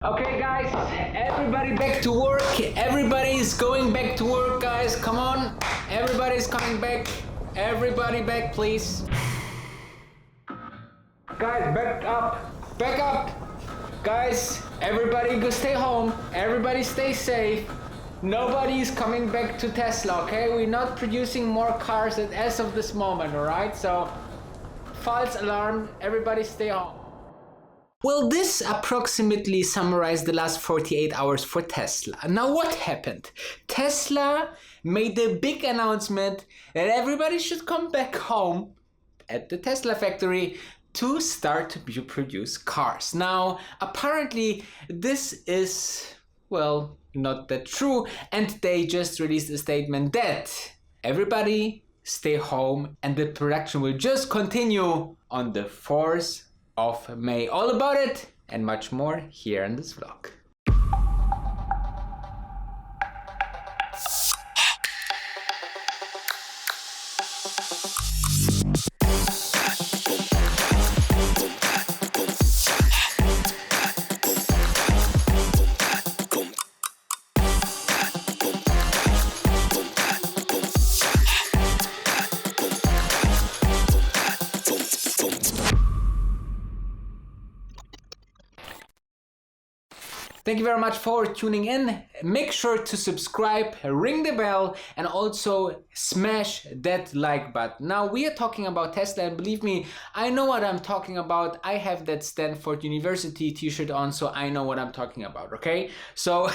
Okay guys, everybody back to work. Everybody is going back to work, guys. Come on. Everybody's coming back. Everybody back, please. Guys, back up. Back up. Guys, everybody go stay home. Everybody stay safe. Nobody is coming back to Tesla, okay? We're not producing more cars as of this moment, alright? So, false alarm. Everybody stay home. Well, this approximately summarized the last 48 hours for Tesla. Now, what happened? Tesla made a big announcement that everybody should come back home at the Tesla factory to start to produce cars. Now, apparently, this is, well, not that true, and they just released a statement that everybody stay home and the production will just continue on the 4th of May. All about it and much more here in this vlog. Thank you very much for tuning in. Make sure to subscribe, ring the bell, and also smash that like button. Now we are talking about Tesla, and believe me, I know what I'm talking about. I have that Stanford University t-shirt on, so I know what I'm talking about, okay? So,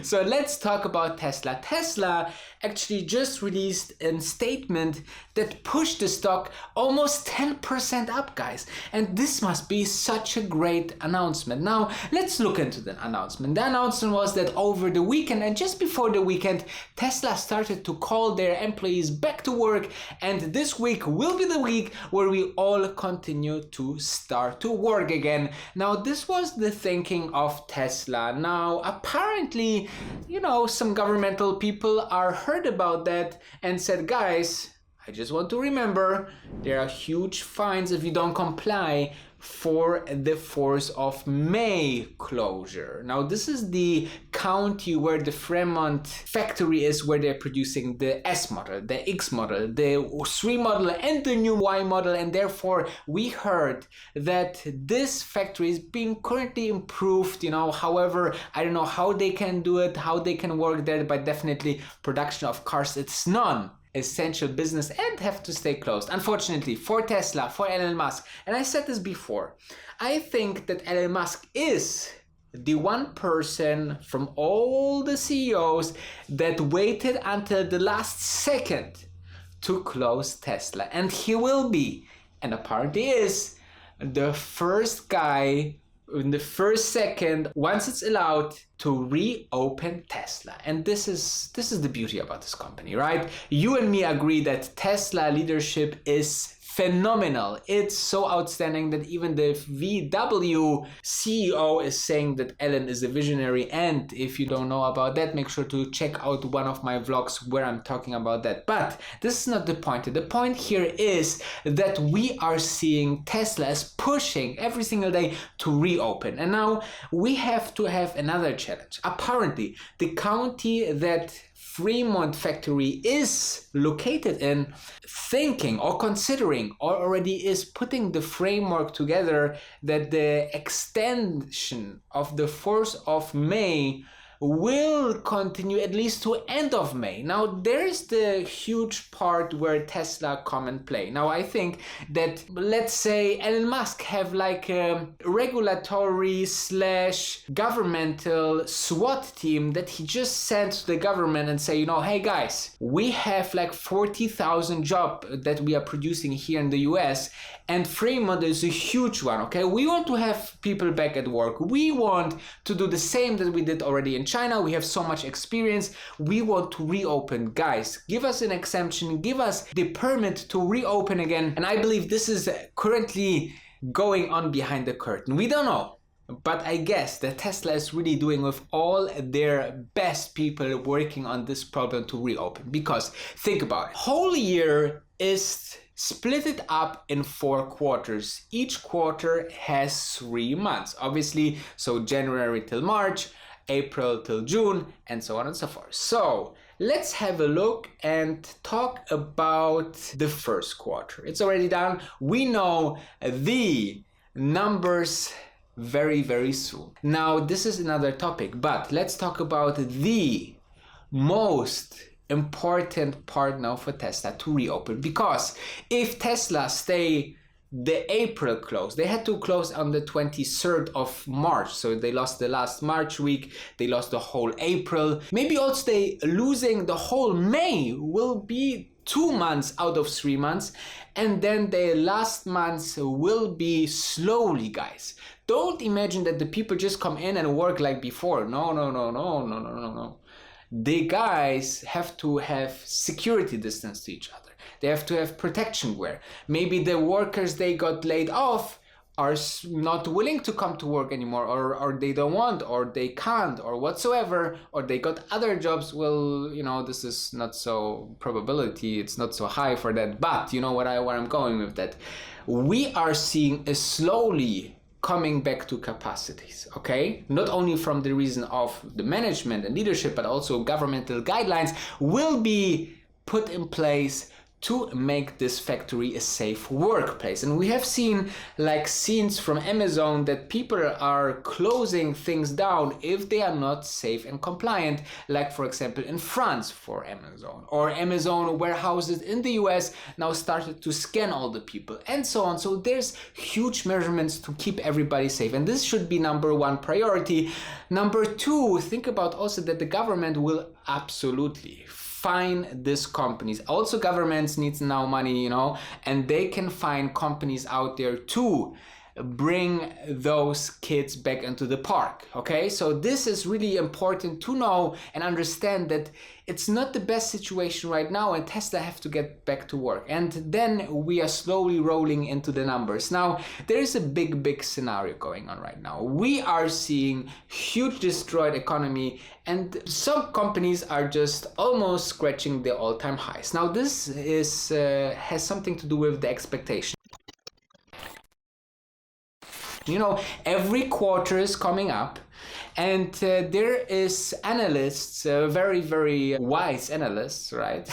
so let's talk about Tesla. Tesla actually just released a statement that pushed the stock almost 10% up, guys. And this must be such a great announcement. Now, let's look into the announcement. The announcement was that over the weekend and just before the weekend, Tesla started to call their employees back to work, and this week will be the week where we all continue to start to work again. Now, this was the thinking of Tesla. Now, apparently, you know, some governmental people are heard about that and said, guys, I just want to remember there are huge fines if you don't comply for the 4th of May closure. Now, this is the county where the Fremont factory is, where they're producing the S model, the X model, the 3 model, and the new Y model. And therefore, we heard that this factory is being currently improved. You know, however, I don't know how they can do it, how they can work there, but definitely production of cars, it's non-essential business and have to stay closed, unfortunately, for Tesla, for Elon Musk. And I said this before, I think that Elon Musk is the one person from all the CEOs that waited until the last second to close Tesla, and he will be, and apparently is, the first guy in the first second, once it's allowed, to reopen Tesla. And this is the beauty about this company, right? You and me agree that Tesla leadership is phenomenal. It's so outstanding that even the VW CEO is saying that Elon is a visionary. And if you don't know about that, make sure to check out one of my vlogs where I'm talking about that. But this is not the point. The point here is that we are seeing Tesla as pushing every single day to reopen. And now we have to have another challenge. Apparently, the county that Fremont factory is located in, thinking or considering or already is putting the framework together that the extension of the 4th of May will continue at least to end of May. Now, there's the huge part where Tesla come and play. Now, I think that, let's say, Elon Musk have like a regulatory / governmental SWAT team that he just sent to the government and say, you know, hey guys, we have like 40,000 jobs that we are producing here in the US, and Fremont is a huge one, okay? We want to have people back at work. We want to do the same that we did already in China. We have so much experience. We want to reopen. Guys, give us an exemption. Give us the permit to reopen again. And I believe this is currently going on behind the curtain. We don't know. But I guess that Tesla is really doing with all their best people working on this problem to reopen. Because think about it. Whole year is split it up in 4 quarters. Each quarter has 3 months, obviously, so January till March, April till June, and so on and so forth. So let's have a look and talk about the first quarter. It's already done. We know the numbers very, very soon. Now, this is another topic, but let's talk about the most important part now for Tesla to reopen, because if Tesla stay the April close, they had to close on the 23rd of March, so they lost the last March week, they lost the whole April, maybe also they losing the whole May, will be 2 months out of 3 months, and then the last months will be slowly, guys. Don't imagine that the people just come in and work like before. No. The guys have to have security distance to each other. They have to have protection wear. Maybe the workers they got laid off are not willing to come to work anymore, or they don't want, or they can't, or whatsoever, or they got other jobs. Well, you know, this is not so probability, it's not so high for that, but you know where I'm going with that. We are seeing a slowly coming back to capacities, okay? Not only from the reason of the management and leadership, but also governmental guidelines will be put in place to make this factory a safe workplace. And we have seen like scenes from Amazon that people are closing things down if they are not safe and compliant, like for example in France for Amazon, or Amazon warehouses in the US now started to scan all the people and so on. So there's huge measurements to keep everybody safe, and this should be number 1 priority. Number 2, think about also that the government will absolutely fine these companies. Also governments needs now money, you know, and they can find companies out there to bring those kids back into the park, okay? So this is really important to know and understand that it's not the best situation right now, and Tesla have to get back to work. And then we are slowly rolling into the numbers. Now, there is a big scenario going on right now. We are seeing huge destroyed economy, and some companies are just almost scratching the all-time highs. Now, this is has something to do with the expectation. You know, every quarter is coming up, and there is analysts, very wise analysts, right?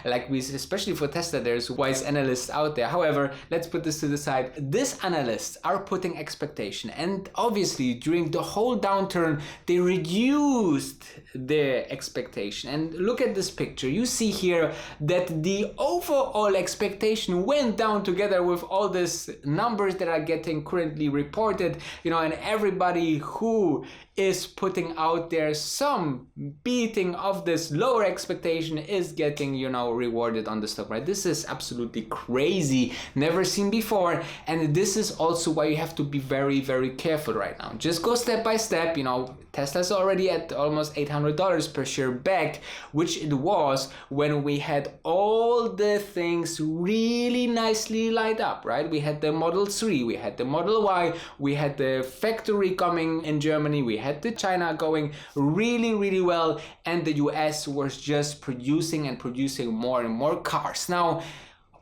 Like we, especially for Tesla, there's wise analysts out there. However, let's put this to the side. These analysts are putting expectation, and obviously during the whole downturn, they reduced their expectation. And look at this picture. You see here that the overall expectation went down together with all these numbers that are getting currently reported, you know, and everybody who is putting out there some beating of this lower expectation is getting, you know, rewarded on the stock, right? This is absolutely crazy, never seen before, and this is also why you have to be very careful right now. Just go step by step. You know, Tesla's already at almost $800 per share back, which it was when we had all the things really nicely lined up, right? We had the Model 3, we had the Model Y, we had the factory coming in Germany, we had the China going really well, and the US was just producing more and more cars. Now,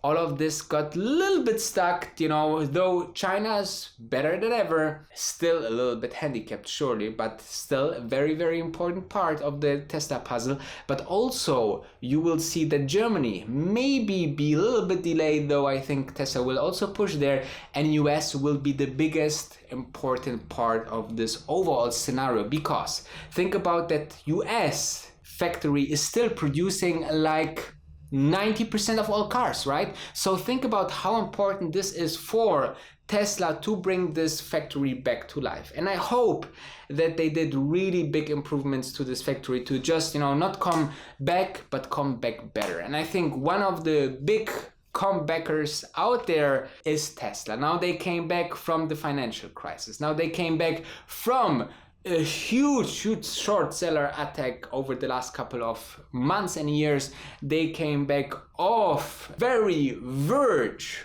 all of this got a little bit stuck, you know, though China's better than ever, still a little bit handicapped, surely, but still a very important part of the Tesla puzzle. But also, you will see that Germany maybe be a little bit delayed, though I think Tesla will also push there, and US will be the biggest important part of this overall scenario, because think about that US factory is still producing like 90% of all cars, right? So think about how important this is for Tesla to bring this factory back to life. And I hope that they did really big improvements to this factory to just, you know, not come back, but come back better. And I think one of the big comebackers out there is Tesla. Now they came back from the financial crisis. Now they came back from a huge short seller attack over the last couple of months and years. They came back off very verge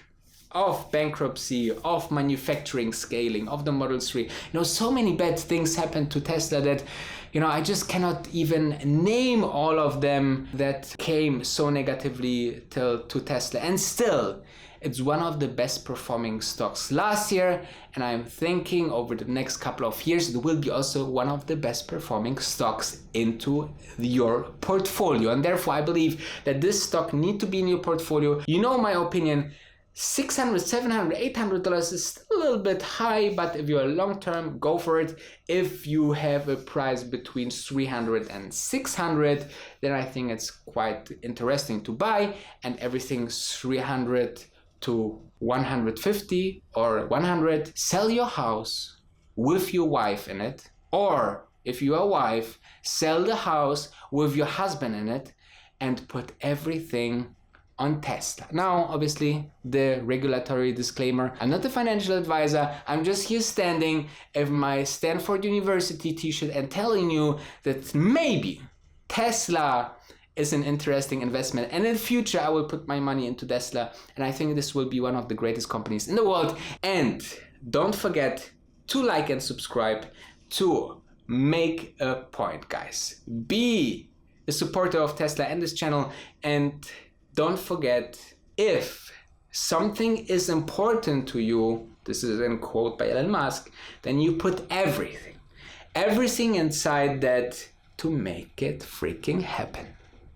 of bankruptcy, of manufacturing scaling, of the Model 3. So many bad things happened to Tesla that, I just cannot even name all of them that came so negatively to Tesla. And still, it's one of the best performing stocks last year, and I'm thinking over the next couple of years it will be also one of the best performing stocks into your portfolio. And therefore I believe that this stock need to be in your portfolio. My opinion, $600, $700, $800 is still a little bit high, but if you're long term, go for it. If you have a price between $300 and $600, then I think it's quite interesting to buy, and everything $300 to 150 or 100, sell your house with your wife in it, or if you're a wife, sell the house with your husband in it and put everything on Tesla. Now, obviously, the regulatory disclaimer, I'm not a financial advisor, I'm just here standing in my Stanford University t-shirt and telling you that maybe Tesla is an interesting investment, and in the future I will put my money into Tesla, and I think this will be one of the greatest companies in the world. And don't forget to like and subscribe to make a point, guys. Be a supporter of Tesla and this channel, and don't forget, if something is important to you, this is a quote by Elon Musk, then you put everything inside that to make it freaking happen.